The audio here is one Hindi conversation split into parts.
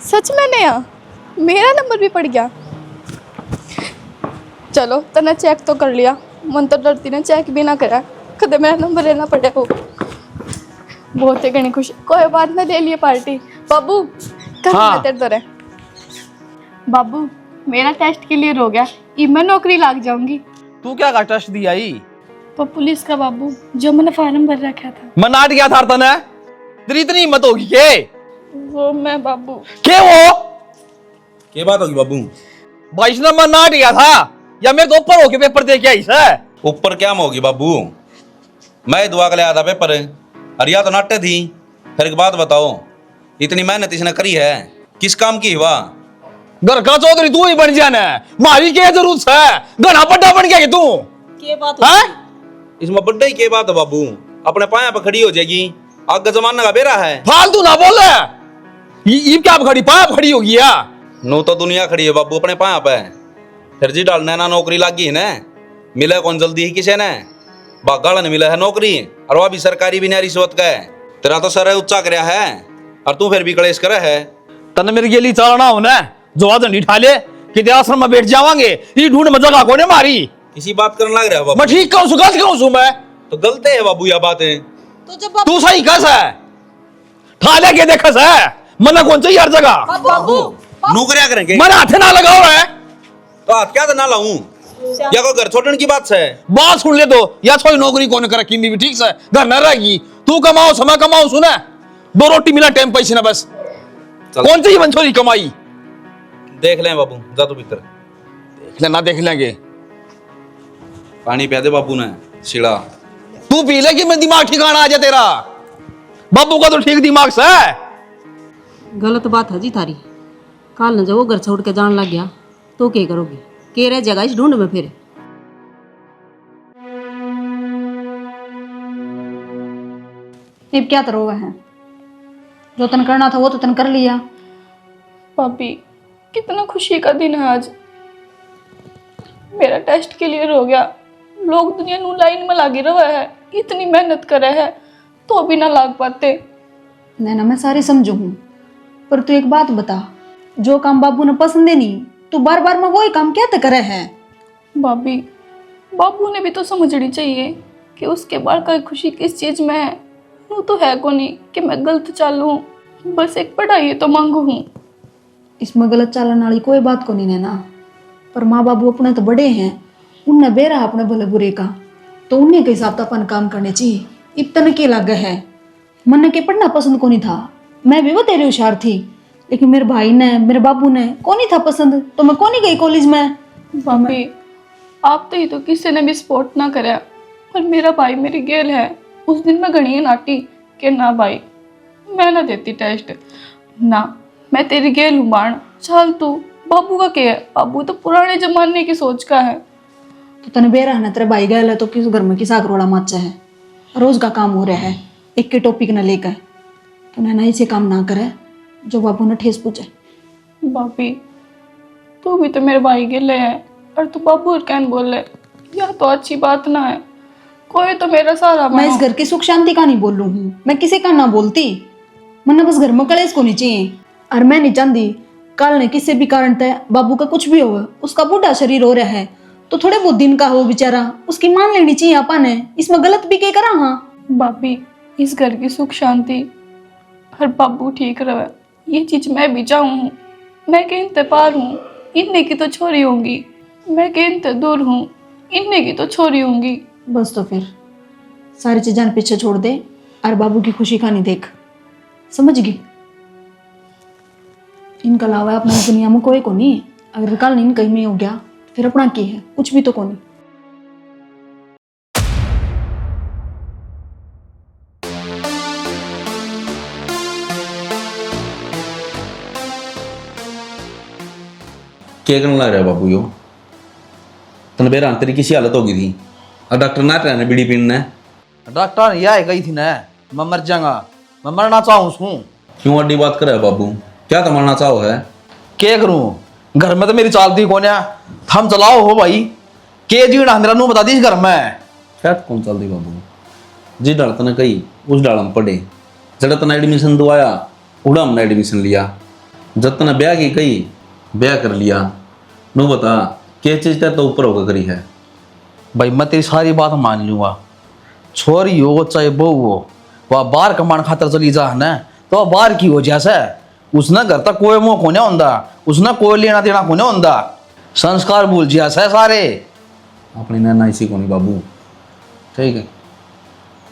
सच में नया? मेरा नंबर भी पड़ गया। चलो तने चेक तो कर लिया, मन तो डरती ने चेक भी ना करा, कदे मेरा नंबर लेना पड़े हो। बहुत ही घनी खुशी, कोई बात ना, ले लिए पार्टी। बाबू कब हाँ। तेरे दौरे बाबू, मेरा टेस्ट क्लियर हो गया, ई मैं नौकरी लग जाऊंगी। तू क्या का टेस्ट दिया ही? वो पुलिस का बाबू, जो मैंने फॉर्म भर रखा था। मनाट गया था तने? तेरी इतनी हिम्मत होगी के? वो मैं बाबू। के वो? क्या बात होगी बाबू? 22 नंबर नाट गया था या मेरे तो ऊपर होके पेपर दे के आई से? ऊपर क्या होगी बाबू? मैं दुआ के लाया था पेपर, अरिया तो नाटे थी। फिर एक बात बताओ, इतनी मेहनत इसने करी है, किस काम की हुआ? घर का चौधरी तू ही बन जाना, मारी क्या जरूरत है? घना बड़ा बन गया तू। के बात है? इसमें बड्डे ही क्या बात है बाबू? अपने पाया पर खड़ी हो जाएगी, आगे जमाना का बेरा है। फालतू ना बोल। ये क्या खड़ी पाया खड़ी होगी या? नो तो दुनिया खड़ी है बाबू अपने पाया पे। फिर जी डालना ना नौकरी लगी है ना, मिले कौन जल्दी ही किसे ने? बागाड़ा ने मिला है नौकरी, और वह भी सरकारी भी नहीं रिश्वत का है। तेरा तो सर ऊंचा करया है और तू फिर भी कलेश करे है। तने मेरे गेली चलना हो ना, जो आदमी ठा ले कि आश्रम में बैठ जावांगे, ये ढूंढ में जगह कोने मारी। इसी बात करने लग रहा है बाबू? मैं ठीक कहूं, गलत कहूं मैं? तो गलत है बाबू यह बातें। तो जब तू सही कस है, ठा ले के देखस है, मना कौन चाहिए हर जगह। बाबू नौकरियां करेंगे मैंने हाथे ना लगाओ है। तो हाथ क्या ना लाऊं? या को घर छोड़ने की बात है? बात सुन ले तो, या कोई नौकरी कौन कर रखी भी ठीक से, घर न रहेगी। तू कमाओ समय कमाओ, सुना 2 रोटी मिला टाइम पैसे ना बस। चल। कौन सी मंचोरी कमाई? देख लें बाबू, जा तू भीतर। देख लेना, देख लेंगे। पानी पिया दे बाबू ने शिड़ा। तू पी ले कि मैं दिमाग ठिकाना आ जाए तेरा। बाबू का तो ठीक दिमाग से है। गलत बात है जी थारी। काल न जब वो घर छोड़ के जान लग गया तो क्या करोगी? के रह जगह इस ढूंढ में फिर। अब क्या करो है, जो तन करना था वो तो तन कर लिया। भाभी कितना खुशी का दिन है आज, मेरा टेस्ट क्लियर हो गया। लोग दुनिया नू लाइन में लागी रहा है, इतनी मेहनत करे है तो भी ना लाग पाते। नैना मैं सारी समझू हूँ, पर तू एक बात बता, जो काम बाबू ने पसंद है नहीं, तू बार बार में वही काम क्या करे है? भाभी बाबू ने भी तो समझनी चाहिए कि उसके बाद का खुशी किस चीज में है। वो तो है को नहीं कि मैं गलत चालू, बस एक पढ़ाई तो मांगू हूँ। इसमें गलत चालन वाली कोई बात को नहीं नैना, पर माँ बाबू अपने तो बड़े हैं, उनने बेरा अपने भले बुरे का, तो उन्हीं के हिसाब से अपन काम करने चाहिए। इतने के लागे है, मन के पढ़ना पसंद को नहीं था, मैं भी वो तेरे होशियार थी, लेकिन मेरे भाई ने मेरे बाबू ने को नहीं था पसंद, तो मैं को नहीं गई कॉलेज में। भाभी आप तो ही तो किसी ने भी सपोर्ट ना करे, पर मेरा भाई मेरी गेल है। उस दिन मैं घनी नाटी कि ना भाई मैं ना देती टेस्ट ना, मैं तेरी गेल हूँ बाण, चल तू। बाबू का क्या है, बाबू तो पुराने जमाने की सोच का है। तो तने बेरा है ना, तेरे भाई गए तो किस घर में किसा करोड़ा मचा है, रोज का काम हो रहा है, एक के टॉपिक न लेकर, तो नैना ऐसे काम ना करे जो बाबू ने ठेस पूछे। भाभी तू भी तो मेरे भाई गेले है और तू बाबू और कैन बोल ले, यह तो अच्छी बात ना है। कोई तो मेरा सहारा मैं बनो। इस घर की सुख शांति का नहीं बोल रही हूँ, मैं किसी का ना बोलती, मन्ना बस घर में कलेश को नहीं चाहिए। और मैं नहीं चाहती कल ने किसी भी कारण तय बाबू का कुछ भी हो, उसका बूढ़ा शरीर हो रहा है तो थोड़े बहुत दिन का हो बेचारा, उसकी मान लेनी चाहिए अपन ने, इसमें गलत भी क्या करा। हाँ भाभी इस घर की सुख शांति और बाबू ठीक रहे, ये चीज मैं भी चाहूँ। मैं कहीं ते पार हूँ, इन्ने की तो छोरी होंगी, मैं कहीं ते दूर हूँ, इन्ने की तो छोरी होंगी। बस तो फिर सारी चीजें पीछे छोड़ दे और बाबू की खुशी खानी देख, समझ गई? इनका अलावा अपनी दुनिया में कोई को नहीं, अगर कल नहीं कहीं में हो गया फिर अपना की है, कुछ भी तो को नहीं। क्या करने लग रहा है बाबू यो? तने बेरा तेरी किसी हालत होगी थी और डॉक्टर ना रहने बीड़ी पीने। डॉक्टर यह गई थी ना, मैं मर जाऊंगा, मैं मरना चाहूँ उसको। क्यों अड्डी बात करे बाबू? क्या तमन्ना चाहो है? क्या करूं, घर में तो मेरी चालती कौन है, हम चलाओ हो भाई। के जीना मेरा नू बता दी घर में। शायद कौन चलती बाबू? जी डाल तने कही उस डाल में पढ़े, जड़ा तना एडमिशन दवाया उड़ा हमने एडमिशन लिया। जब तने ब्याह की कही ब्याह कर लिया, नु बता क्या चीज तो ऊपर होकर करी है। भाई मैं तेरी सारी बात मान लूंगा, छोरी हो चाहे बहू हो, वह बाहर कमान खातर चली जा है ना, तो वह बाहर की हो जैसे उसने घर तक कोई मुंह कोने होंदा, उसने कोई लेना देना कोने होंदा, संस्कार भूल जैसे सारे अपनी नैना इसी को नहीं बाबू, ठीक है।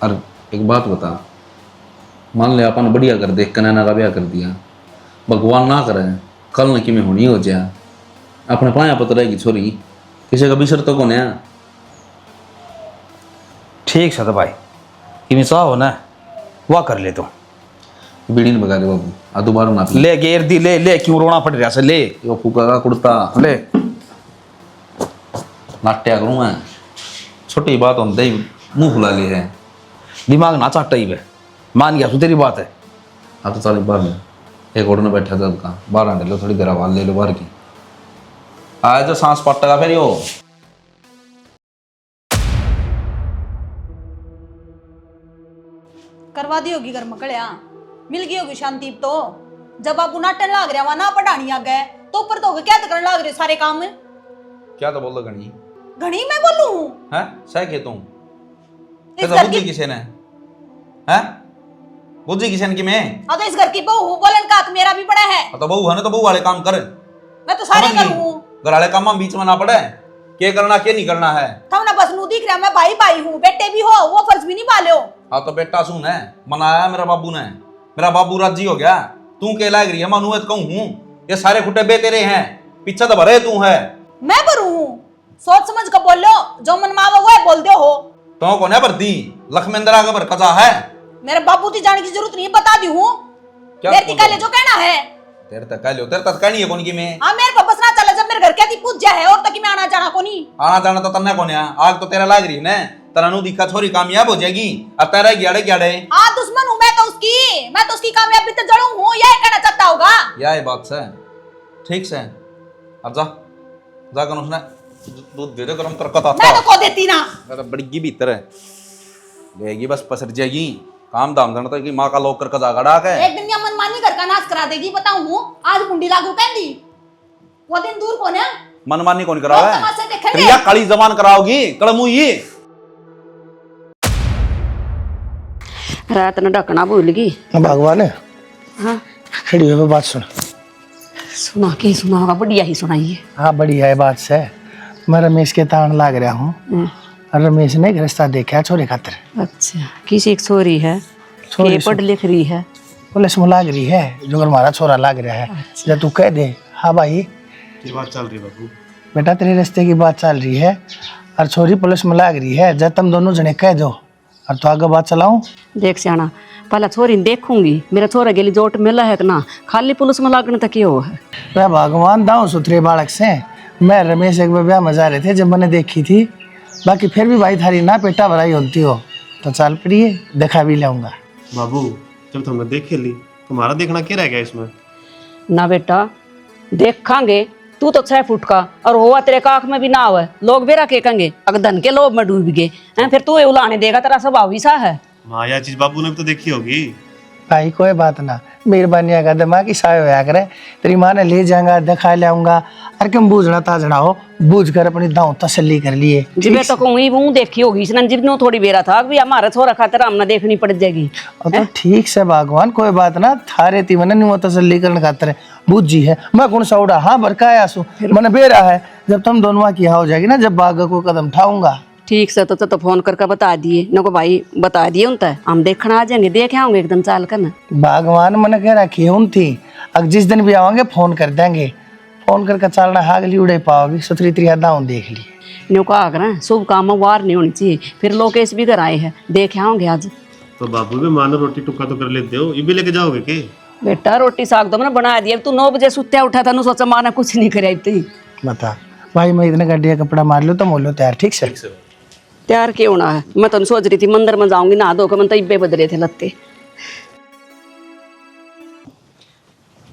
और एक बात बता, मान ले अपन बढ़िया कर देख के नैना का ब्याह कर दिया, भगवान ना करे कल न कि में होनी हो जाए, अपने पाया पता रहेगी छोरी, किसी का बिसर तो कौन है। ठीक है तो भाई कि चाह हो ना वह कर ले, तो बीड़ी नहीं बगा दे बाबू, आ दोबारा ना पी। ले गेर दी, ले ले क्यों रोना पड़ रहा से, ले यो फूका का कुर्ता ले नाट्या करूँ मैं, छोटी बात होते ही मुंह फुला ले है, दिमाग ना चाटा ही वे, मान गया तू तेरी बात है। अब तो सारी बाहर में एक और ने बैठा था का बाहर आने लो, थोड़ी देर आवाज ले लो बाहर की, आए तो सांस पट्टा फिर यो करवा दी होगी घर मकड़िया, मिल गई होगी शांति। तो जब आप नाटन लाग रहा वहां ना पढ़ानी आ गए तो ऊपर तो क्या करने लाग रहे सारे काम। क्या तो बोल दो घनी घनी मैं बोलूं है सह के तुम इस तो घर बुद्धि की किसे ने है, बुद्धि किसे ने कि मैं हाँ तो इस घर की बहू हूँ, बोलन का हक मेरा भी बड़ा है। तो बहू है ना, तो बहू वाले काम कर, मैं तो सारे समझ गई? करूँ, घर वाले काम में बीच में ना पड़े, क्या करना क्या नहीं करना है। तुम ना बस नू दिख रहा, मैं भाई भाई हूँ, बेटे भी हो, वो फर्ज भी नहीं पाले हो। हाँ तो बेटा सुन है मनाया मेरा बाबू ने, मेरा बाबू राजी हो गया, तू के लाग रही है मानू कहूँ हूँ, ये सारे खुट्टे बे तेरे हैं, पीछे तो भरे तू है। मैं भरू हूँ, सोच समझ कर बोलो, जो मन मावा वो है बोल दो हो। तो कौन है भरती लक्ष्मेंद्रा का भर कचा है, मेरे बाबू की जाने की जरूरत नहीं, बता दी हूँ। क्या मेरे का ले जो कहना है, तेरे तक कह लो, तेरे तक कहनी है कौन की मैं हाँ मेरे को बस ना चला, जब मेरे घर के पूजा है और तक मैं आना जाना को नहीं। आना जाना तो तन्ने कौन है, आग तो तेरा लाग रही है ना, तेरा नू दिखा छोरी कामयाब हो जाएगी, अब तेरा ग्याड़े ग्याड़े हाँ दुश्मन हूँ मैं तो उसकी कामयाबी तो जड़ू हूँ, यही कहना चाहता होगा। यह बात से ठीक से, अब जा जाकर उसने दूध दे दे गरम तरकता मैं तो को देती ना, बड़ी भीतर है लेगी बस पसर जाएगी, काम धाम धन तो माँ का लोग कर कजा गड़ा के एक दिन या मनमानी घर का नाश करा देगी, बताऊं हूँ आज मुंडी लागू कहती, वो दिन दूर कौन है। मनमानी कौन करावे, लोग तमाशे देखेंगे। रिया काली जबान कराओगी कड़मुई। रात ने ढकना भूल गई। भगवान है हाँ खड़ी हुई बात सुन। सुना के सुना होगा, बढ़िया ही सुनाइए। हाँ बढ़िया है बात से, मैं रमेश के तान लाग रहा हूँ और रमेश ने एक रिश्ता देखा है छोरे खातिर। अच्छा किसी एक छोरी है, छोरी के पढ़ लिख रही है, पुलिस में लाग रही है, जो हमारा छोरा लाग रहा है। जब तू कह दे हाँ भाई ये बात चल रही है बाबू, बेटा तेरे रिश्ते की बात चल रही है और छोरी पुलिस में लाग रही है, जब तुम दोनों जने कह दो और तो आगे बात चलाऊं। देख सियाना पहले छोरी देखूंगी, मेरा छोरा गेली जोट मिला है कि ना, खाली पुलिस में लागने तक हो है। मैं भगवान दाऊँ सुथरे बालक से, मैं रमेश एक बार ब्याह में जा रहे थे जब मैंने देखी थी, बाकी फिर भी भाई थारी ना पेटा भराई होती हो तो चल पड़िए देखा भी लाऊंगा। बाबू जब तुमने देख ली तुम्हारा देखना क्या रह गया इसमें। ना बेटा देखांगे, तू तो 6 फुट का और हुआ तेरे काख में भी ना हुआ, लोग बेरा के कहेंगे अगर धन के लोभ में डूब गए हैं, फिर तू उलाने देगा, तेरा स्वभाव ही सा है। हाँ यह चीज बाबू ने भी तो देखी होगी। भाई कोई बात ना, मेहरबानी का दिमाग की साय होया करे, तेरी माँ ने ले जाऊंगा दिखा लाऊंगा और क्यों बूझना ताजना हो, बूझ कर अपनी दांव तसल्ली कर लिए। जी बेटा को वही वो देखी होगी, इसने जिन्हों थोड़ी बेरा था भी हमारा छोरा खातर हमने देखनी पड़ जाएगी। और तो ठीक से भगवान कोई बात ना, थारे ती मैंने नहीं वो तसल्ली करने खातर बूझी है, मैं कौन सा उड़ा हाँ बरकाया सू मैंने बेरा है, जब तुम दोनों की हो जाएगी ना, जब बाग को कदम उठाऊंगा। ठीक से तो फोन करके बता दिए न को भाई, बता दिए उनता हम देखना आ जाएंगे, देखे आऊंगे एकदम चाल कर ना। भगवान मैंने कह रखी है उन थी, अब जिस दिन भी आवांगे फोन कर देंगे, फोन करके चलना हागली उड़े पाओगी, सुथरी त्रिया दाऊं देख ली। न्यू कहा कर शुभ काम में वार नहीं होनी चाहिए, फिर लोकेश भी घर आए हैं, देखे आओगे आज। तो बाबू भी मानो रोटी टुक्का तो कर लेते हो, ये भी लेके जाओगे के। बेटा रोटी साग तो मैंने बना दिया, तू 9 बजे सुत्या उठा था, सोचा माँ ने कुछ नहीं कराई थी। बता भाई मैं इतने गड्ढिया कपड़ा मार लो तो मोलो तैयार ठीक से। तैयार क्यों होना है, मैं तो सोच रही थी मंदिर में जाऊंगी नहा धो के, मैं तो इब्बे बदले थे लत्ते।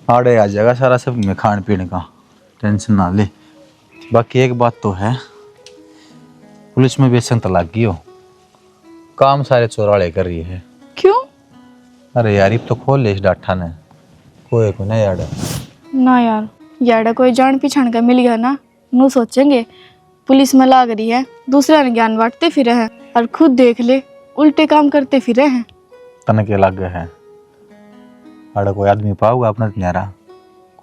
आड़े आ जाएगा सारा सब में खान पीने का, टेंशन ना ले। बाकी एक बात तो है, पुलिस में बेसन तो लग गई हो, काम सारे चोराले कर रही है। क्यों? अरे यार अब तो खोल ले इस डाठा ने, कोई को नहीं यार ना यार, याडा कोई जान पहचान का मिल गया ना, नू सोचेंगे पुलिस में लाग रही है, दूसरा ने ज्ञान बांटते फिरे हैं और खुद देख ले उल्टे काम करते फिरे हैं। तन के लग गए है अड़ कोई आदमी पाऊगा अपना न्यारा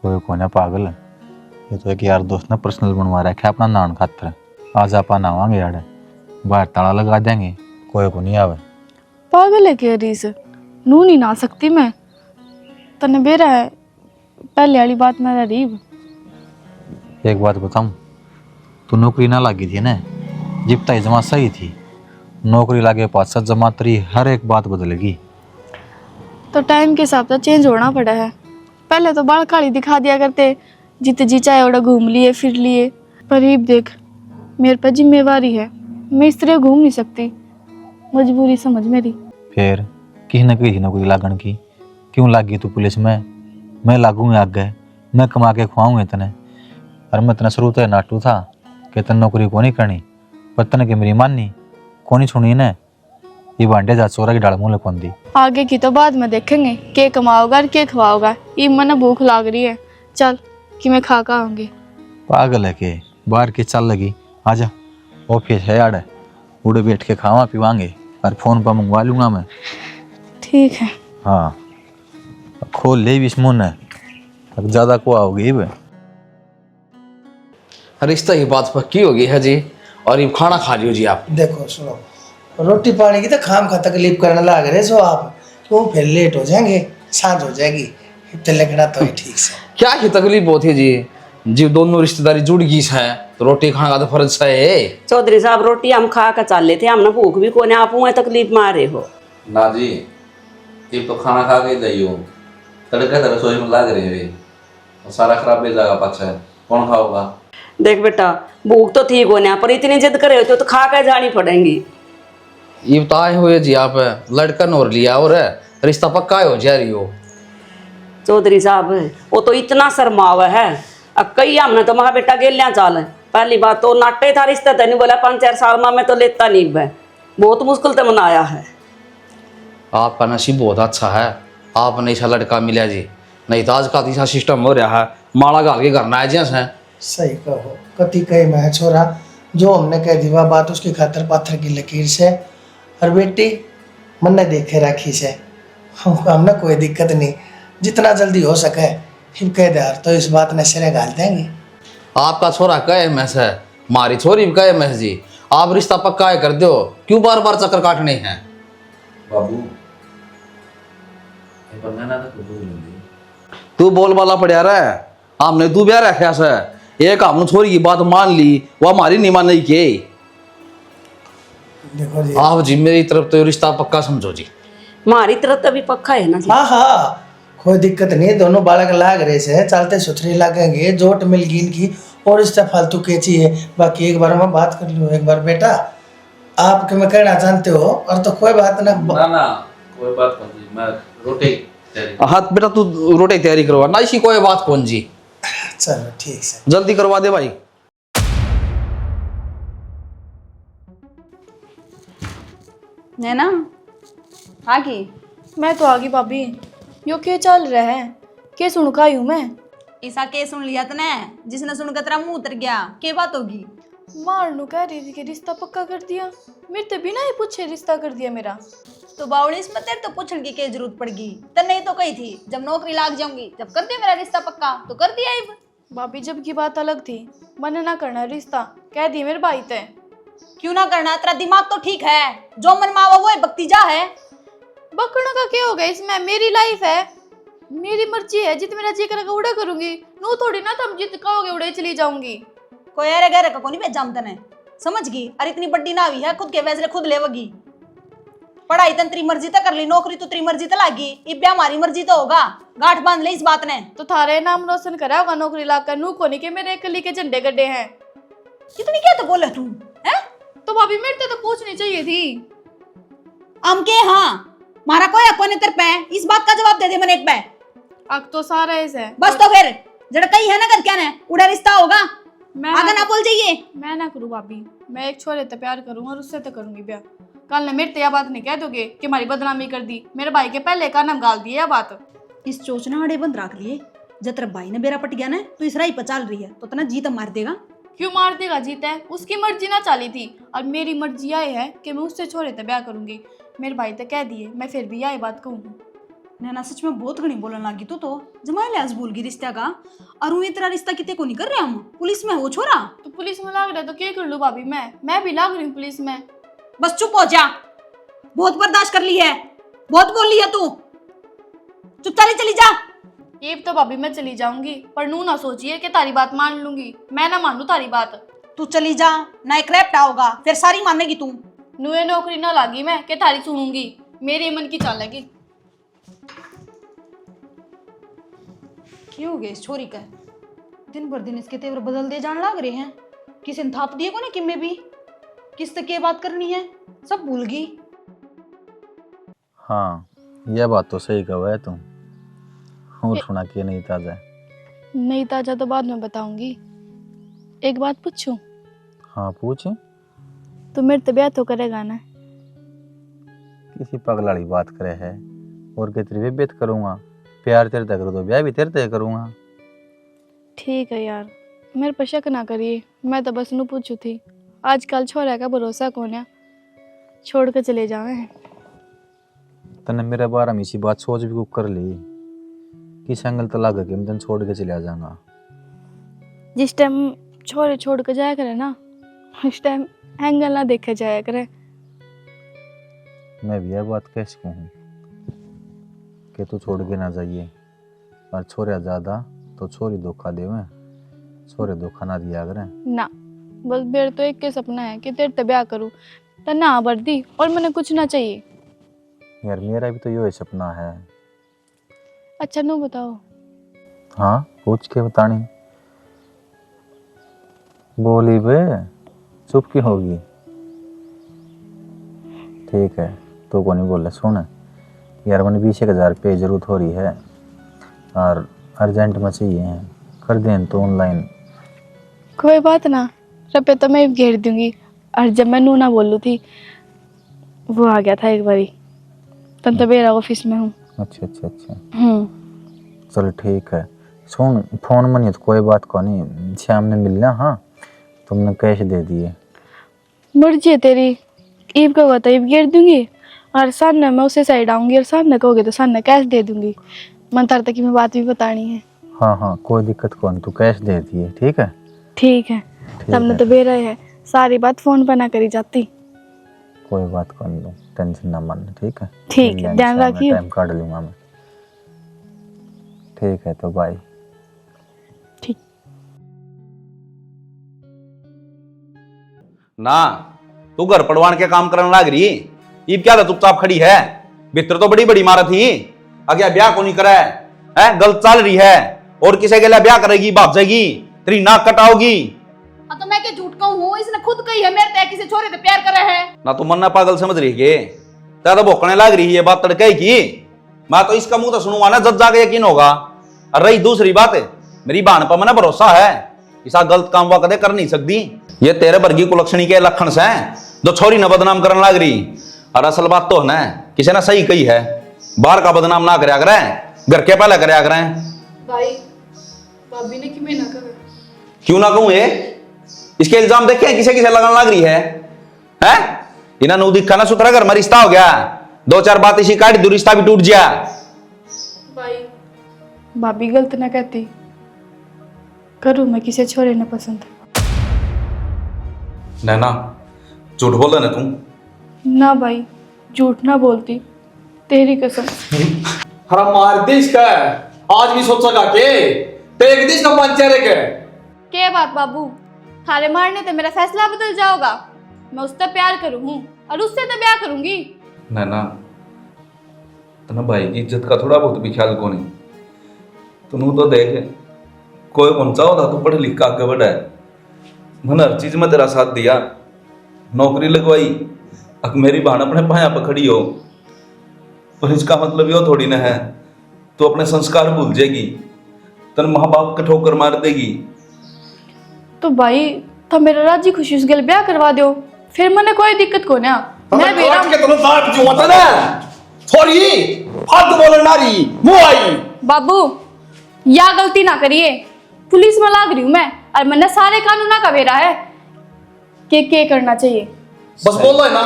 कोई कोने पागल है। ये तो एक यार दोस्त ने पर्सनल बनवा रखा है अपना नान खातर। आज आप नहावांगे यार बाहर ताला लगा देंगे कोई को नहीं आवे। पागल है क्या रीस, नू नहीं ना सकती मैं, तने बेरा है पहले वाली बात मेरा रीब। एक बात बताऊं, तू नौकरी ना लगी थी ना जिप्ता जमा सही थी, नौकरी लागे 5-7 जमा तरी हर एक बात बदलेगी। तो टाइम के हिसाब से चेंज होना पड़ा है। पहले तो बाल काली दिखा दिया करते, जितने जी चाहे उड़ा घूम लिए फिर लिए, पर अब देख मेरे पर जिम्मेवारी है, मैं इस तरह घूम नहीं सकती, मजबूरी समझ मेरी। फिर किसी न किसी नौकरी लागण की क्यों लागी तू पुलिस में? मैं लागूंगा आगे, मैं कमा के खुआऊंगा इतने। और मैं इतना शुरू तो नाटू था कि तन नौकरी को नहीं करनी, पर तन की मेरी माननी को नहीं छुनी ने। ये बांटे जा चोरा की डाल मुँह कौन दी। आगे की तो बाद में देखेंगे, के कमाओगा और के खवाओगा। ये मन भूख लाग रही है, चल कि मैं खा कर आऊंगी। पागल है के बाहर की चल लगी, आजा ऑफिस है यार, उड़े बैठ के खावा पीवांगे और फोन पर मंगवा लूंगा मैं। ठीक है। हाँ खोल ले भी इसमें न अब ज्यादा को आओगी बे। रिश्ता की बात पक्की होगी है जी, और ये खाना खा लियो जी आप। देखो सुनो, रोटी पानी की तो खाम खा तकलीफ करने लग रहे सो आप, क्यों फिर लेट हो जाएंगे, सांझ हो जाएगी, इतने लगना तो ही ठीक से। क्या की तकलीफ होती है जी, जी दोनों रिश्तेदारी जुड़ गई है तो रोटी खाने का तो फर्ज है। चौधरी साहब रोटी हम खा कर चल लेते, हमने भूख भी कोने आप तकलीफ मारे हो ना जी, ये तो खाना खा के जाइयो, तड़का तो रसोई में लाग रहे हैं, सारा खराब ले जाएगा पाछा, कौन खाओगा? देख बेटा भूख तो ठीक होने पर इतनी जिद करे हो तो खा कर जानी पड़ेगी। ये बताए हुए जी आप लड़का नोर लिया और रिश्ता पक्का हो जा रही हो। चौधरी साहब वो तो इतना शर्मावा है, अब कई हमने तो महा बेटा गेलियां चाल है। पहली बात तो नाटे था रिश्ता तो नहीं बोला, 5-4 साल में तो लेता नहीं है, बहुत मुश्किल से मनाया है। आपका नसीब बहुत अच्छा है, आपने ऐसा लड़का मिला जी, नहीं तो आज का ऐसा सिस्टम हो रहा है माड़ा गाल के करना है जैसे है। सही कहो, कति कही मैं छोरा, जो हमने कह दी वह बात उसकी खातर पाथर की लकीर से। और बेटी मन ने देखे राखी से, हमने कोई दिक्कत नहीं, जितना जल्दी हो सके फिर कह दे यार, तो इस बात ने सिरे गाल देंगे। आपका छोरा कहे मैस है, मारी छोरी भी कहे मैस जी, आप रिश्ता पक्का है कर दो, क्यों बार बार चक्कर काटने हैं? बाबू तू बोल वाला पड़ा रहा है, हमने तू ब्याह रखा से, एक हमने छोरी की बात मान ली, वो हमारी नहीं मान रही के। देखो जी, आप जी मेरी तरफ तो रिश्ता पक्का समझो जी। हमारी तरफ तो भी पक्का है ना जी। हाँ हाँ कोई दिक्कत नहीं, दोनों बालक लाग रहे से चलते सुथरे लगेंगे, जोट मिल गई इनकी, और इससे फालतू के चाहिए। बाकी एक बार मैं बात कर लूँ एक बार बेटा, आप मैं कहना जानते हो, और तो कोई बात ना। ना कोई बात नहीं, मैं रोटी हाथ बेटा तू रोटी तैयारी करवा ना, इसी कोई बात कौन जी, चलो ठीक से। जल्दी करवा दे भाई। नैना हाँ की मैं तो आगी भाभी, यो क्या चल रहा है, के सुन का यूं मैं? ऐसा के सुन लिया तने, जिसने सुनकर तेरा मुंह उतर गया, के बात होगी? मारनू कह रही थी कि रिश्ता पक्का कर दिया, मेरे तो बिना ही पूछे रिश्ता कर दिया मेरा। तो बावड़ी इसमें तेरे तो पूछने की क्या जरूरत पड़गी? तन्ने तो कही थी जब नौकरी लाग जाऊंगी जब कर दिया मेरा रिश्ता पक्का, तो कर दिया ही। भाभी जब की बात अलग थी, मन ना करना रिश्ता, कह दिए मेरे भाई ते। क्यों ना करना, तेरा दिमाग तो ठीक है, जो मन मावा वो है भक्तिजा है। बकड़ों का क्या होगा इसमें, मेरी लाइफ है, मेरी मर्जी है, जित मेरा जी करेगा उड़ा करूंगी, नो थोड़ी ना तुम जित कहोगे उड़े चली जाऊंगी। कोई अरे गहरे का कोनी बेजाम तने, समझ गई? अरे इतनी बड्डी ना हुई है, खुद के फैसले खुद लेवगी। पढ़ाई तन तेरी मर्जी तक कर ली, नौकरी तो तेरी मर्जी तक लागी, इब्या हमारी मर्जी तो होगा, गांठ बांध ले इस बात ने। तो थारे नाम रोशन करा होगा नौकरी लाकर, नू कोनी के मेरे कली के झंडे गड्ढे हैं। कितनी क्या तो बोले तू है? तो भाभी मेरे तो पूछनी चाहिए थी। हम के हाँ मारा कोई अकोने तेरे पे, इस बात का जवाब दे दे मन एक पे। अब तो सारा ऐसे बस तो फिर जड़ कही है ना कर क्या ने उड़ा रिश्ता होगा, मैं आगे ना बोल जाइए। मैं ना करूँ भाभी, मैं एक छोरे से प्यार करूँ और उससे तो करूंगी ब्याह। कल ने मेरे तो यह बात नहीं कह दोगे कि हमारी बदनामी कर दी, मेरे भाई के पहले का नाम गाल दिया बात। इस चोचना आड़े बंद रख लिए, जब तेरे भाई ने बेरा पट गया ना तो इस राही पर चल रही है तो तना जीत मार देगा। क्यों मार देगा? जीता है, उसकी मर्जी ना चाली थी और मेरी मर्जी आए है कि मैं उससे छोरे तो ब्याह करूंगी। मेरे भाई तो कह दिए, मैं फिर भी यही बात कहूँ। नैना सच में बहुत घनी बोलने लगी तू तो जमा लिहाज भूल गई रिश्ते का। और वो इतना रिश्ता कितने को नहीं कर रहे हम पुलिस में हो छोरा। तो पुलिस में लाग रहा है तो क्या कर लूँ भाभी? मैं भी लाग रही हूँ पुलिस में। बस चुप हो जा, बहुत बर्दाश्त कर ली है, बहुत बोल ली है तू, चुप चली जा। ये तो भाभी मैं चली जाऊंगी, पर नू ना सोचिए कि तारी बात मान लूंगी। मैं ना मानू तारी बात। तू चली जा ना एक रैप्टा होगा फिर सारी मानेगी तू। नुए नौकरी ना लागी मैं कि तारी सुनूंगी, मेरे मन की चालेगी। क्यों हो गया इस छोरी का? दिन भर दिन इसके तेवर बदल दे जान लग रहे हैं। किसी ने थाप दिए को ना कि मैं भी किस तक ये बात करनी है, सब भूल गई। हाँ यह बात तो सही कहा है तुम। उठना कि नहीं ताजा? नहीं ताजा तो बाद में बताऊंगी। एक बात पूछूं? हाँ पूछ। तो मेरे तो ब्याह तो करेगा ना? किसी पगलाड़ी बात करे है और के तेरी बेत करूँगा। प्यार तेरे तक करूँ तो ब्याह भी तेरे तक करूँगा। ठीक है यार, मेरे पर शक ना करिए, मैं तो बस नू पूछू थी। आजकल छोरा का भरोसा कौन है, छोड़ के चले जावे। तने मेरे बारे में इसी बात सोच भी कर ली कि संगल तो लग के मैं तन छोड़ के चले जाऊंगा। जिस टाइम छोरे छोड़ के जाया करे ना, उस टाइम एंगल ना देखे जाया करे। मैं भी यह बात कैसे कहूँ कि तू छोड़ के ना जाइए, और छोरे ज्यादा तो छोरी धोखा देवे, छोरे धोखा ना दिया करें ना। बस मेरे तो एक के सपना है कि तेरे तो ब्याह करूँ, तो ना बर्दी और मैंने कुछ ना चाहिए। यार मेरा भी तो यही सपना है। अच्छा नो बताओ। हाँ पूछ के बतानी। बोली बे चुप की होगी? ठीक है तो को नहीं बोल रहा। सुन यार मैंने 20,000 रुपये जरूरत हो रही है और अर्जेंट में चाहिए, कर दें तो ऑनलाइन। कोई बात ना, रुपये तो मैं घेर दूंगी। और जब मैं नू ना बोलू थी, वो आ गया था एक बारी, तब तो मेरा ऑफिस में हूँ। अच्छा अच्छा अच्छा चल ठीक है। सुन फोन में नहीं तो कोई बात को नहीं, शाम ने मिलना। हाँ तुमने कैश दे दिए। मर्जी है तेरी, ईब का होता ईब घेर दूंगी और सामने मैं उसे साइड आऊंगी और सामने कहोगे तो सामने कैश दे दूंगी। मन तार तक की मैं बात भी बतानी है। हाँ हाँ कोई दिक्कत कौन, तू कैश दे दिए। ठीक है ठीक है, तुमने तो बेरा है, सारी बात फोन पर ना करी जाती। कोई बात को नहीं, टेंशन ना मन। ठीक है ठीक है, ध्यान रखियो। टाइम काट लूंगा मैं। ठीक है तो बाय। ठीक ना तू घर पड़वान के काम करने लग रही, ईब क्या था चुपचाप खड़ी है? भीतर तो बड़ी बड़ी मारत थी, आगे ब्याह को नहीं करा है, गलत चल रही है और किसी के लिए ब्याह करेगी, भाग जाएगी, तेरी नाक कटाओगी। हाँ तो मैं क्या झूठ कहूँ, इसने खुद कही है मेरे तय किसी छोरे से प्यार कर रहा है। ना तू मन्ना पागल समझ रही है, ज्यादा भोकने लग रही है बात तड़के की। मैं तो इसका मुंह तो सुनूंगा ना जब जाके यकीन होगा। और रही दूसरी बात है, मेरी बहन पर मैंने भरोसा है, ऐसा गलत काम वो कदे कर नहीं सकती। ये तेरे वर्गी कुलक्षणी के लक्षण से जो छोरी न बदनाम करने लग रही। और असल बात तो है ना, किसी ने सही कही है, बाहर का बदनाम ना करया करें, घर के पहले करया करें। भाई भाभी ने क्यों ना कहा? क्यों ना कहूं? ये इसके इल्जाम देखे किसे किसे लगाने लग रही है, हैं? इन्हें नू दिखा ना सुथरा घर में रिश्ता हो गया, 2-4 बात इसी काट दो रिश्ता भी टूट गया। भाई भाभी गलत ना कहती, करूँ मैं किसी छोरे ने पसंद। नैना झूठ बोल ना तू। ना भाई झूठ ना बोलती, तेरी कसम। हरा मार दे इसका, आज भी सोचेगा के तेरे देश का पंचर के। क्या बात बाबू, थारे मारने से मेरा फैसला बदल जाओगा? मैं उससे प्यार करूँ और उससे तो ब्याह करूंगी। नैना तना भाई की इज्जत का थोड़ा बहुत भी ख्याल को नहीं। तू तो देख कोई पहुंचा होता तो पढ़ लिख के आगे बढ़ा है, मैंने हर चीज में तेरा साथ दिया, नौकरी लगवाई, अब मेरी बहन अपने पाया पर खड़ी हो, पर इसका मतलब यो थोड़ी ना है तो अपने संस्कार भूल जाएगी, तन माँ बाप का ठोकर मार देगी। तो भाई तो मेरा राजी खुशी उस गल ब्याह करवा दो, फिर मैंने कोई दिक्कत को ना। मैं बेरा के तुम बाप जो होता ना छोरी फालतू बोलने नारी मुंह आई। बाबू या गलती ना करिए, पुलिस में लाग रही हूँ मैं और मैंने सारे कानून का बेरा है के करना चाहिए। बस बोल लो है ना।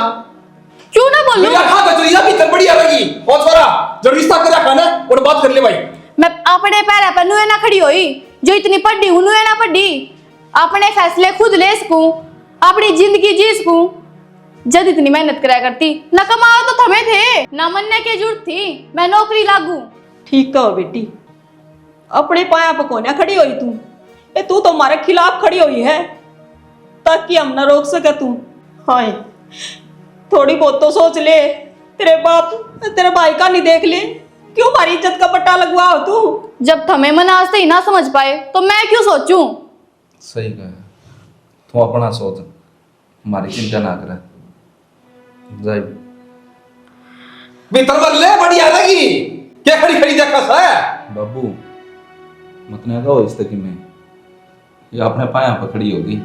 क्यों ना बोलूं? मेरी आँखों में चुरिया भी बढ़िया लगी। और छोरा जो रिश्ता कर रखा ना और बात कर ले भाई। मैं अपने पैर पर नुए ना खड़ी होई, जो इतनी पढ़ी हूँ नुए ना पढ़ी, अपने फैसले खुद ले सकूं, अपनी जिंदगी जी सकूं। जब इतनी मेहनत करा करती, न कमाओ तो थमे थे, न मनने की जरूरत थी मैं नौकरी लागू। ठीक कहो बेटी, अपने पाया पर कोने खड़ी हुई तू, ये तू तो हमारे खिलाफ खड़ी हुई है ताकि हम ना रोक सके तू। हाय थोड़ी बहुत तो सोच ले, तेरे बाप तेरे भाई का नहीं देख ले, क्यों हमारी इज्जत का पट्टा लगवा हो तू? जब थमे मन आज से ही ना समझ पाए तो मैं क्यों सोचूं? सही कहा, तू अपना सोच, हमारी चिंता ना करे। जय भीतर मर ले बढ़िया लगी। क्या खड़ी खड़ी देखा सा बाबू, मत ना कहो इस तकी में, ये अपने पाया पर खड़ी होगी,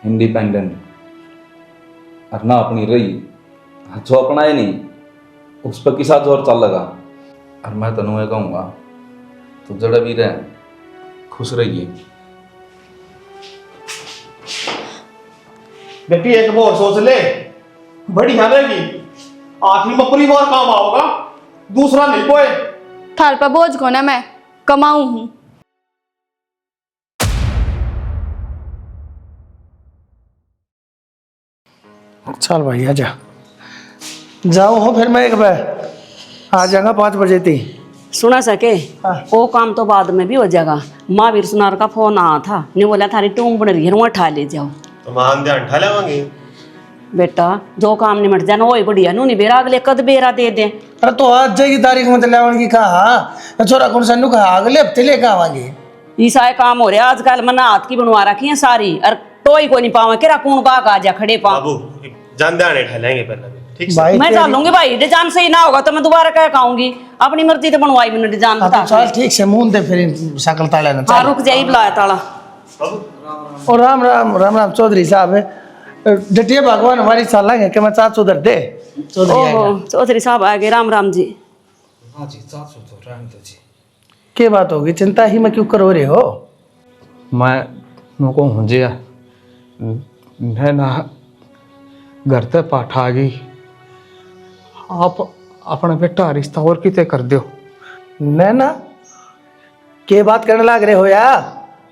इंडिपेंडेंट, और ना अपनी रही, जो अपना है नहीं उस पर किसा जोर चल लगा। और मैं तनु ये कहूँगा, तो जड़ा भी रहे, खुश रहिए। बेटी एक बार सोच ले, बढ़िया रहेगी। आखिरी में परिवार काम आओगा, दूसरा नहीं कोई। थाल पर बोझ को ना मैं कमाऊं हूँ। चल भाई आजा, जाओ हो फिर मैं एक बार आ जाऊंगा 5 बजे थी। सुना सके वो काम तो बाद में भी हो जाएगा। महावीर सुनार का फोन आया था, ने बोला थारी टूंग बन रही है, वहाँ उठा ले जाओ। तो मान ध्यान ठा लेवांगे बेटा, जो काम निमट जाना वही बढ़िया, नू नहीं बेरा अगले कद बेरा दे दे। अरे तो आज की तारीख में चलावन की कहा छोरा कौन सा कहा अगले हफ्ते लेके आवांगे। ईसाए काम हो रहे आजकल, मना हाथ की बनवा रखी है सारी, और टोई को नहीं पावा केरा कौन गाक आ जा खड़े पा। बाबू जान ध्यान ठा लेंगे पहले, ठीक है? भाई मैं तेरी- चलूंगी भाई, डिजाइन सही ना होगा तो मैं दोबारा कह कहूंगी, अपनी मर्जी से बनवाई मैंने डिजाइन हाँ, बता। तो चल ठीक से मुंह दे फिर शकल ताले ना। हाँ रुक जाइए, बुलाया ताला। और राम राम राम राम चौधरी साहब, डटिया भगवान हमारी साला है कि मैं चाच उधर दे चौधरी ओहो आएगा। चौधरी साहब आ गए, राम राम जी। क्या बात होगी, चिंता ही में क्यों करो रहे हो? मैं नुको हुंजिया मैं ना घर ते पाठ आ गई, आप अपना बेटा रिश्ता और किते कर दो। नैना के बात करने लग रहे हो यार?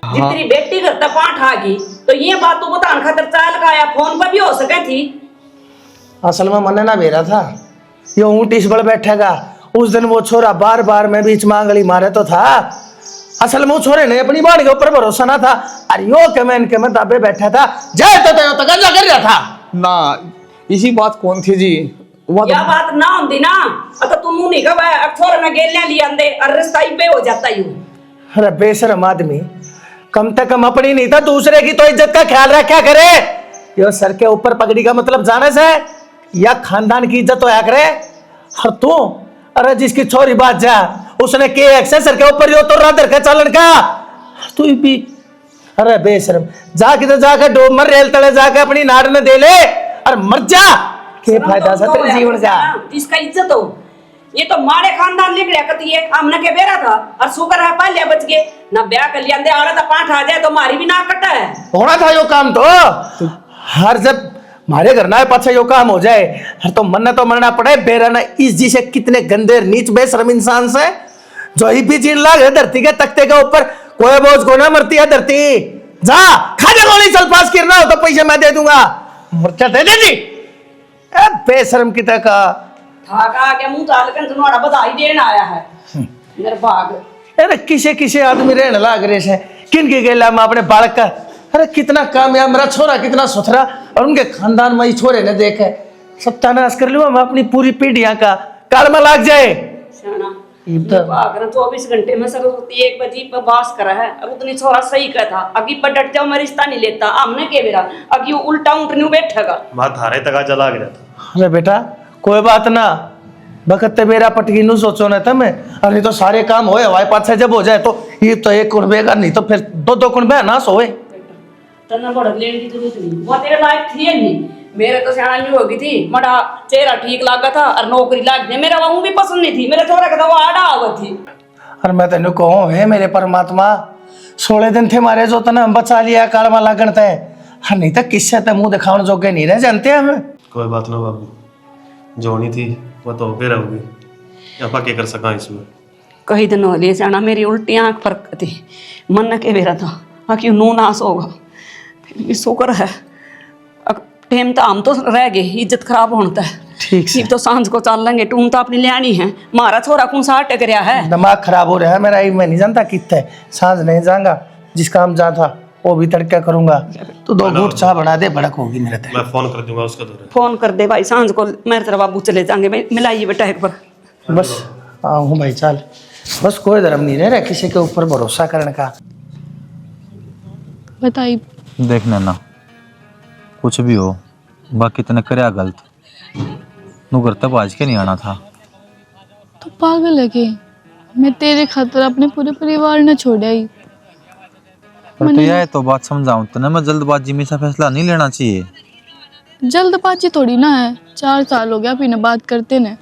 जितनी बेटी घर तक पाठ आ गई तो ये बात तो बताने खातर चाल लगाया, फोन पर भी हो सके थी। असल में मन ना बेरा था, ये ऊँट इस बड़ बैठेगा। उस दिन वो छोरा बार बार मैं बीच में आंगली मारे तो था। असल में वो छोरे ने अपनी बाड़ी के ऊपर भरोसा ना था, अरे यो के मैं इनके में दाबे बैठा था, जाए तो गंजा कर रहा था ना। इसी बात कौन थी जी? यह बात ना होती ना तो तुम नहीं कब छोरे में गेलियां लिया अंदे और रिश्ता ही पे हो जाता यूं। अरे बेशरम आदमी, कम से कम अपनी नहीं था दूसरे की तो इज्जत का ख्याल रखा करे। यो सर के ऊपर पगड़ी का मतलब जाने से या खानदान की इज्जत होया करे। और तू, अरे जिसकी छोरी बात जा उसने के एक्सेस सर के ऊपर यो तो राधर का चालन का तू भी। अरे बेशरम, जाके तो जाके डूब मर रेल तले जाके अपनी नाड़ में दे ले और मर जा। के फायदा सा तेरे जीवन का? इसका इज्जत हो, ये तो मारे खानदान लिखड़िया कती है, हमने के बेरा था और शुक्र है पालिया बच गए ना। ब्याह कर लिया अंदे आड़ा था, पाठ आ जाए तो मारी भी ना कटा है। होना था यो काम तो हर जब मारे घर ना पाछा यो काम हो जाए हर तो मरना तो मरना पड़े। बेराना इस जी से कितने गंदे नीच बेशरम इंसान से जो ही भी चीन लाग है धरती के तख्ते के ऊपर, कोई बोझ को ना मरती है धरती। जा खा जा गोली, चल पास गिरना हो तो पैसे मैं दे दूंगा, मुर्चा दे दे जी। बेशरम की तरह था का के मुंह ताल के तुम्हारा बधाई देना आया है मेरे भाग। अरे किसे किसे आदमी रहने लाग रहे हैं, किन के गेला में अपने बालक का। अरे कितना कामयाब मेरा छोरा, कितना सुथरा, और उनके खानदान में ही छोरे ने देखे सत्यानाश कर लूँ मैं अपनी पूरी पीढ़ियां का, काल में लाग जाए। भाग 24 घंटे में सरस्वती 1 बजे पर बास करा है और उतनी छोरा सही का था। अगी पर डट जाओ, मैं रिश्ता नहीं लेता, हमने के बेरा अगी उल्टा उठने बैठेगा। बात हारे तक चला गया था। अरे बेटा कोई बात ना, बखत मेरा पटकी नु सोचो ना तमें। अरे तो सारे काम होए हवाए पाछे जब हो जाए तो ये तो एक कुणबे का, नहीं तो फिर दो कुणबे ना सोए। तना बड़ा लेने की जरूरत नहीं, वो तेरे लायक थी नहीं। मेरे तो सियाना नहीं होगी थी, मड़ा चेहरा ठीक लगा था और नौकरी लाग गई। मेरा वहू भी पसंद नहीं थी, मेरे छोरा का तो वो आड़ा हुआ थी। और मैं तेन कहूँ हे मेरे परमात्मा 16 दिन थे मारे जो तने हम बचा लिया काल माला गणते नहीं तो किससे ते मुंह दिखाने जोगे नहीं रह जानते हमें। कोई बात ना बाबू, जो होनी थी वो तो होके रहोगी, आप क्या कर सका इसमें। कई दिन हो लिए जाना मेरी उल्टी आँख पर थी, मन न के बेरा था क्यों नू नाश होगा। फिर भी शुक्र है टेम तो हम तो रह गए, इज्जत खराब होता है। ठीक से तो सांझ को चल लेंगे, टूम तो अपनी लियानी है। मारा छोरा कौन सा अटक रहा है, दिमाग खराब हो रहा है मेरा। मैं नहीं जानता कितने सांझ नहीं जाऊंगा, जिस काम जा था वो भी तड़का करूंगा। तो 2 घूट चाह बना दे, भड़क होगी मेरे ते। मैं फोन कर दूंगा उसका दौरे। फोन कर दे भाई, सांझ को मेरे तेरा बाबू चले जाएंगे। मिलाइए बेटा एक बार। बस आऊँ भाई, चल बस कोई धर्म नहीं रह किसी के ऊपर भरोसा करने का। बताइए। देखना ना कुछ भी हो, बाकी तने करया गलत नू घर तब आज के नहीं आना था। तो पागल है के? मैं तेरे खातिर अपने पूरे परिवार ने छोड़ा ही। पर तो यह तो बात समझाऊं तने, मैं जल्दबाजी में सा फैसला नहीं लेना चाहिए। जल्दबाजी थोड़ी ना है, 4 साल हो गया बिना बात करते ने।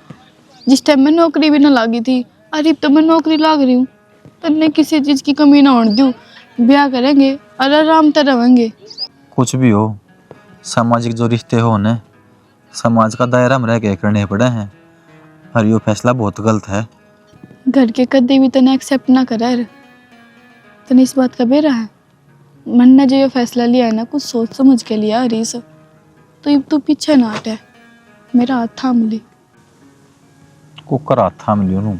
जिस टाइम में नौकरी भी ना लगी थी, अरे तो मैं नौकरी लाग रही हूँ। तन्ने किसी चीज की कमी ना होने दूँ, ब्याह करेंगे और आराम से रहेंगे। कुछ भी हो, सामाजिक जो रिश्ते हो ने समाज का दायरा में रह के करने पड़े हैं, और ये फैसला बहुत गलत है। घर के कदे भी तने एक्सेप्ट ना करा है, तने इस बात का बेरा है। मन ने जो ये फैसला लिया है ना, कुछ सोच समझ के लिया हरीश। तो अब तू पीछे ना हटे, मेरा हाथ थाम ले। कुकर हाथ थाम लियो नू,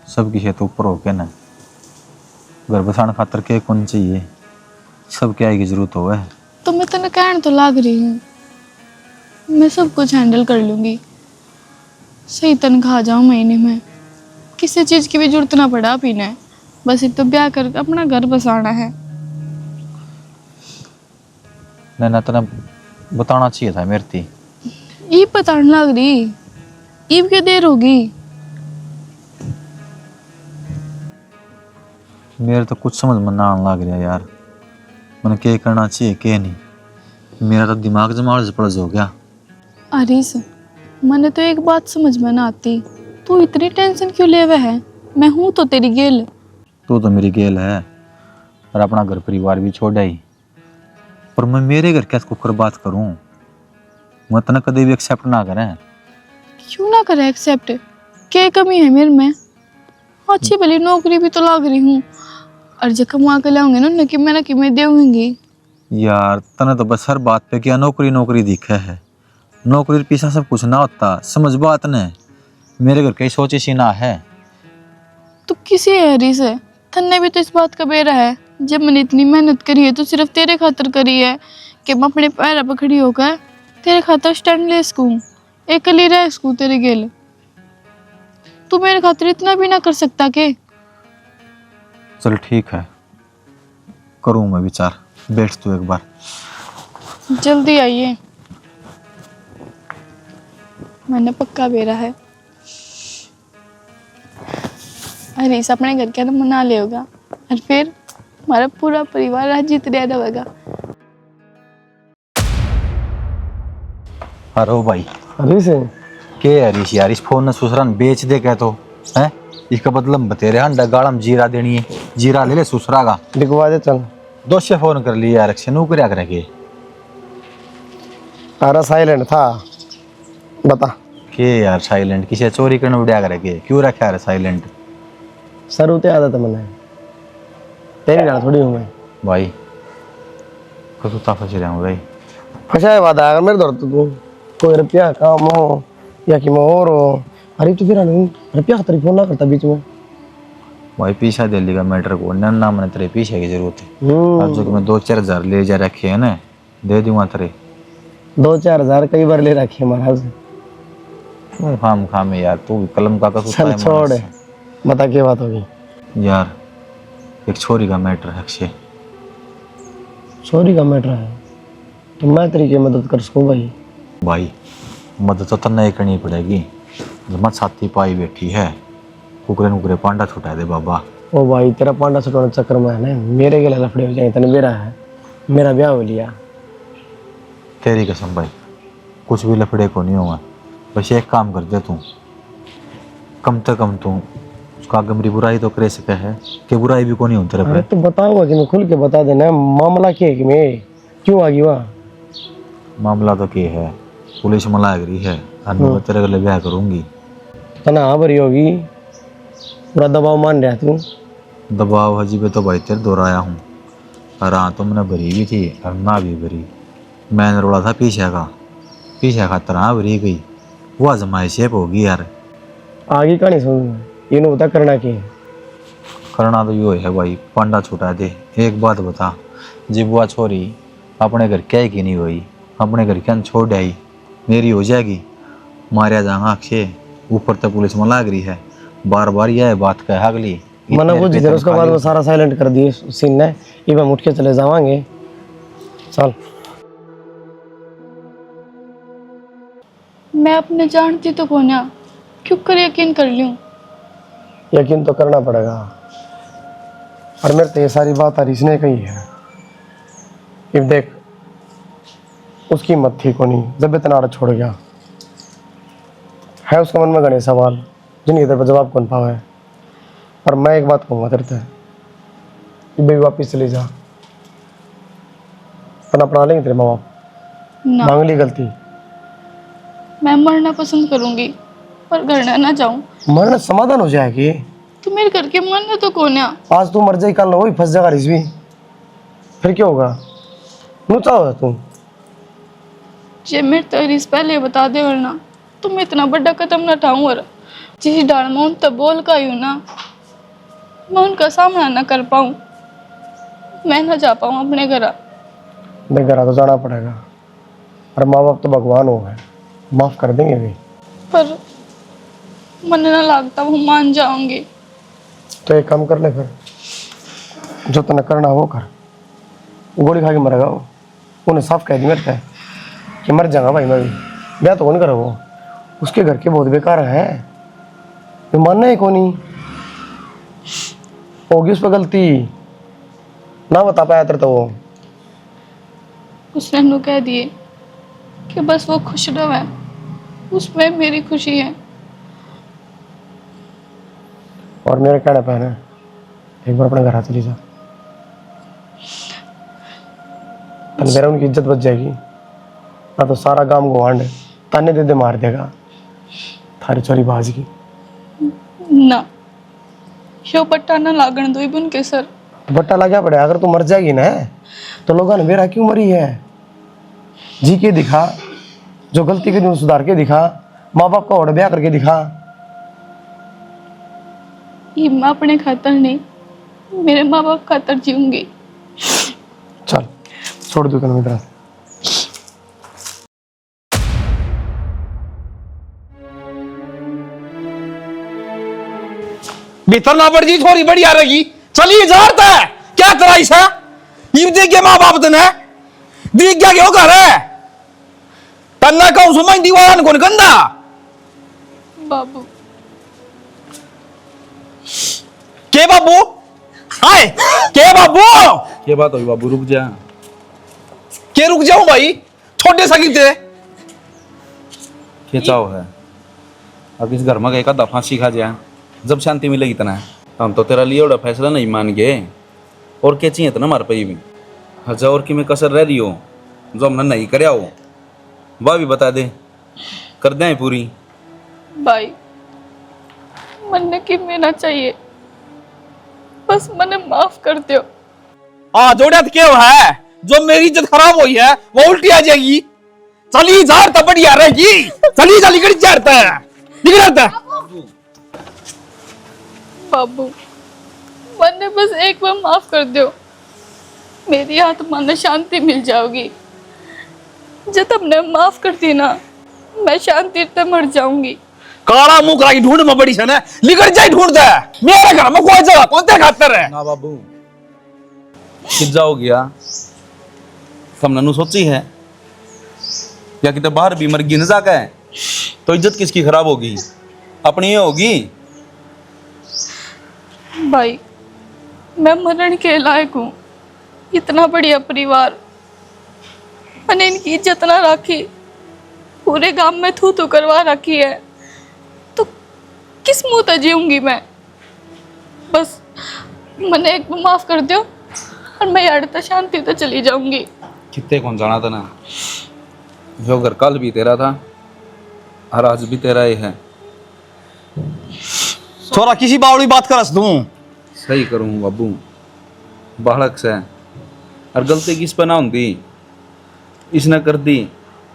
सब किसी तो ऊपर होके ना घर बसाने खातर के कौन चाहिए, सब क्या की जरूरत हो है। तो मैं तने कहने तो लाग रही हूँ, मैं सब कुछ हैंडल कर लूँगी। सही तनख्वाह जाऊँ महीने में, किसी चीज़ की भी जरूरत ना पड़ा पीने। बस एक तो ब्याह करके अपना घर बसाना है। ना तने बताना चाहिए था मेरे थी। ये बताने लग रही, ईब क्या देर होगी। मेरे तो कुछ समझ में ना आने लग रहा यार, मैंने क्या करना चाहिए क्या नहीं। मेरा तो दिमाग जमाड़ पड़ज हो गया। अरीस, मैंने तो एक बात समझ में ना आती, तू इतनी टेंशन क्यों ले हुआ है? मैं हूँ तो तेरी गेल। तू तो मेरी गेल है और अपना घर परिवार भी छोड़ा ही, पर मैं मेरे घर कैसे कुकर बात करूं? मैं तना कभी भी एक्सेप्ट ना करें। क्यों ना करे एक्सेप्ट? क्या कमी है मेरे में? अच्छी भली नौकरी भी तो लाग रही हूँ, और जब कमा के लाऊंगे ना कि मैं देऊंगी। यार तना तो बस हर बात पे क्या नौकरी नौकरी दिखे है। नौकरी पीछा सब कुछ ना होता, समझ बात ने। मेरे घर कहीं सोची सी ना है। तो किसी है हरीश है, थन्ने भी तो इस बात का बेरा है। जब मैंने इतनी मेहनत करी है तो सिर्फ तेरे खातर करी है कि मैं अपने पैर पर खड़ी होकर तेरे खातर स्टैंड ले सकूं, एकली रह सकूं तेरे गेल। तू मेरे खातिर इतना भी ना कर सकता के? चल ठीक है, करूँ मैं विचार। बैठ तू एक बार। जल्दी आइए, मैंने पक्का बेरा है। हरीश अपने घर के अंदर मना ले होगा, और फिर हमारा पूरा परिवार आज जीत रहेगा। हेलो भाई। हरीश के हरीश यार, इस फोन ने सुसरान बेच दे कह तो है। इसका बदला बतेरे अंडा गाड़म जीरा देनी है, जीरा ले ले सुसरा का लिखवा दे। चल 2 से फोन कर लिया यार, नू क्या करेंगे। तारा साइलेंट था, बता के यार साइलेंट किसे चोरी करने उड़ा करेंगे? क्यों रखा यार साइलेंट? सर उते आदत है मैंने, तेरी ना थोड़ी हूँ मैं भाई। कसूँ फंस रहा हूँ भाई। फंसा है वादा अगर मेरे दौर तो तू कोई रुपया काम हो या कि मैं और हो। अरे तू फिर नहीं रुपया खतरी फोन ना करता बीच में। भाई पीछा दिल्ली का मैटर को ना मैंने तेरे पीछे की जरूरत है। आज जो कि मैं 2-4 हज़ार ले जा रखे है ना, दे दूंगा तेरे। 2-4 हज़ार कई बार ले रखे महाराज। खाम खाम यार, तू कलम का कसूँ। चल छोड़, बता क्या बात होगी यार? एक छोरी का मैटर है अक्षय। छोरी का मैटर है तो मैं तेरी की मदद कर सकूँ भाई। भाई मदद तो नहीं करनी पड़ेगी, जमा छाती पाई बैठी है। कुकरे नुकरे पांडा छुटा दे बाबा। ओ भाई तेरा पांडा छुटाने चक्कर में है ना मेरे के लफड़े हो जाए। तने मेरा है, मेरा ब्याह हो लिया। तेरी कसम भाई, कुछ भी लफड़े को नहीं होगा। बस एक काम कर दे तू, कम से कम तू उसका आगे मेरी बुराई तो करे सके है कि बुराई भी को नहीं होती अरे रहे। तो बताओ कि मैं खुल के बता देना मामला क्या है कि मैं क्यों आ गई वहाँ। मामला तो क्या है, पुलिस मला गई है और मैं तेरे गले ब्याह करूंगी। तना हाँ भरी होगी, पूरा दबाव मान रहा तू। दबाव हजी पे तो भाई तेरे दोहराया हूँ, और हाँ तो मैंने भरी भी थी और ना भी भरी। मैंने रोड़ा था पीछे खातर हाँ भरी गई, वो आजमाइश होगी यार। आगे का नहीं सुन, ये नहीं बता करना क्या है। करना तो यो है भाई, पांडा छुटा दे। एक बात बता, जब वो छोरी अपने घर क्या की नहीं हुई, अपने घर क्या छोड़ आई, मेरी हो जाएगी, मारिया जाऊंगा अक्षय। ऊपर तक पुलिस में लाग रही है, बार बार यह बात कह अगली मना बुझ जिधर उसके बाद वो सारा साइलेंट कर दिए सीन ने। ये हम उठ के चले जावांगे, चल। मैं अपने जानती तो कोन्या, क्यों कर यकीन कर लूं। यकीन तो करना पड़ेगा, और मेरे तो ये सारी बात हरीश ने कही है। कि देख उसकी मत थी को नहीं, जब इतना छोड़ गया है, उसके मन में गणे सवाल जिनकी तेरे पर जवाब कौन पावा है। पर मैं एक बात कहूँगा तेरे से कि बेबी वापिस चली जा, तना अपना लेंगे तेरे माँ बाप। ना, मांग ली गलती, मैं मरना पसंद करूंगी पर घर ना जाऊं। मरना समाधान हो जाएगी। तो मेरे घर के मन में तो कोन्या। आज तू मर जाए, कल वही फंस जाएगा रिश्वी, फिर क्या होगा। नूचा होगा तू। जे मेरे तरीस पहले बता दे, वरना तो मैं इतना बड़ा कदम ना उठाऊं। और जिस डाल में उन तब बोल का यूं ना, मैं उनका सामना ना कर पाऊं, मैं ना जा पाऊं अपने घर। देख घर तो जाना पड़ेगा, और माँ बाप तो भगवान हो गए, माफ कर देंगे भी। पर मन ना लगता हूँ मान जाऊंगी। तो एक काम कर ले फिर, जो तूने करना वो कर। गोली खा के मरेगा वो, उन्हें साफ कह दी मेरे से कि मर जाऊंगा भाई मैं भी। ब्याह तो कौन करो वो, उसके घर के बहुत बेकार है, तो मानना ही कौन ही होगी उस पर गलती। ना बता पाया तेरे तो वो। उसने नु कह दिए कि बस वो खुश रहे, उसमें मेरी खुशी है। और मेरे कहने पे है, एक बार अपने घर आ चली जा, मेरा उनकी इज्जत बच जाएगी। ना तो सारा गांव गुआंढ ताने दे मार देगा थारी चोरी बाज की। ना, यो बट्टा ना लागण दो इबन के सर। बट्टा लगा पड़े, अगर तू मर जाएगी ना तो लोगों ने मेरा क्यों मरी है जी के दिखा, जो गलती करी सुधार के दिखा, माँ बाप का और ब्याह करके दिखा। ये मैं अपने खातर नहीं, मेरे माँ बाप खातर जीऊंगी। चल छोड़ दो तेन इधर। भीतर ना पड़ जी, थोड़ी बड़ी आ रही चलिए जाता है क्या कराई सा। ये देख के माँ बाप ने देख क्या क्यों कर है, तन्ना कहूं सुमाई दीवान कौन गंदा। बाबू के बाबू, हाय के बाबू, क्या बात हुई बाबू, रुक जा। के रुक जाऊं भाई, छोटे सगी थे। क्या चाव है, अब इस घर में गए का दफा सीखा जाए, जब शांति मिलेगी इतना। हम तो तेरा लिए बड़ा फैसला नहीं मान गए, और क्या चाहिए इतना मार पाई भी हजार और की में कसर रह रही हो, जो हमने नहीं करया हो वह भी बता दे, कर दें पूरी। भाई मन्ने की मेरा चाहिए, बस मने माफ कर दो। हाँ जोड़ा तो क्या है, जो मेरी इज्जत खराब हुई है वो उल्टी आ जाएगी। चली जार तो बढ़िया रहेगी, चली चली गड़ी जाता है निकलता है। बाबू मन्ने बस एक बार माफ कर दो, मेरी आत्मा में शांति मिल जाओगी। जब तुमने माफ कर दी ना, मैं शांति से मर जाऊंगी। काला मुंह करा ढूंढ में बड़ी सन है, निकल जाए ढूंढता है। मेरे घर में कोई जगह कौन ते खातर है ना बाबू, कित जाओ गया तुमने नु सोची है या कि तो बाहर भी मर गिन जाका है, तो इज्जत किसकी खराब होगी, अपनी ही होगी। भाई मैं मरण के लायक हूँ, इतना बढ़िया परिवार, मैंने इनकी इज्जत ना रखी, पूरे गांव में थू थू करवा रखी है, तो किस मुंह से जीऊंगी मैं। बस मैंने एक बार माफ कर दो और मैं यार तो शांति तो चली जाऊंगी। कितने कौन जाना था ना, जो घर कल भी तेरा था और आज भी तेरा ही है। छोरा किसी बावड़ी बात करस दूं। सही करूँ बाबू, बालक से और गलती किस पे ना होती, इसने कर दी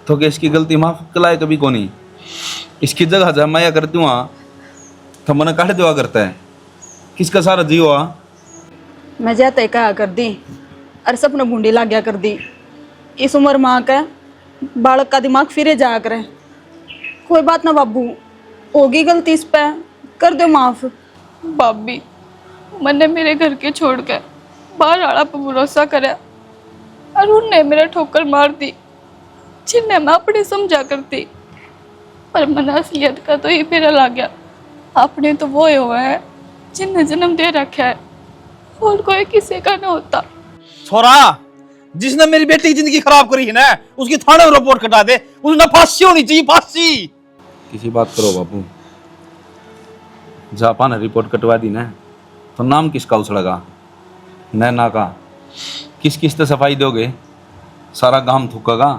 तो कि इसकी गलती माफ कलाए कभी को नहीं। इसकी जगह जब मैं करती हूँ तो मन काट देवा करता है, किसका सारा जीव हुआ। मैं जाते कहा कर दी और सपना बूंदी लाग गया कर दी। इस उम्र माँ का बालक का दिमाग फिरे जाया करे। कोई बात ना बाबू, होगी गलती इस पे, कर दो माफ। भाभी मैंने मेरे घर के छोड़ कर बाहर आड़ा पर भरोसा करा और उनने मेरा ठोकर मार दी, जिन्हें मैं अपने समझा करती। पर मन असलियत का तो ही फेरा लग गया। आपने तो वो हुआ है जिन्हें जन्म दे रखा है, और कोई किसी का नहीं होता। छोरा जिसने मेरी बेटी की जिंदगी खराब करी है ना, उसकी थाने में रिपोर्ट कटा दे। उसने फांसी होनी चाहिए, फांसी। किसी बात करो बाबू, जापा ने रिपोर्ट कटवा दी ना तो नाम किसका उछड़ेगा? नैना का। किस किस से सफाई दोगे? सारा गांव थूकेगा।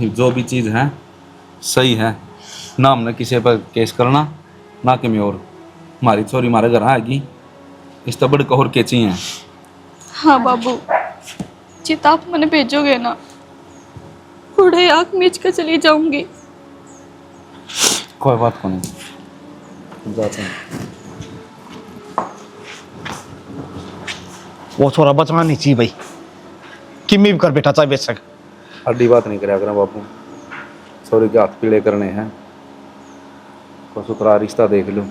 जो भी चीज़ है सही है ना, हमने किसी पर केस करना ना कि मैं और हमारी छोरी हमारे घर आएगी इस तो बड़ कहर के चाहिए। हाँ बाबू, जित आप मैंने भेजोगे ना, बूढ़े आँख मीच कर चली जाऊंगी। कोई बात को नहीं, जाते हैं। वो छोरा बचना नहीं चाहिए भाई, किमी भी कर बेटा चाहे बेचक। अड्डी बात नहीं करा करा बापू, छोरी के हाथ पीड़े करने हैं, को सुतरा रिश्ता देख लो।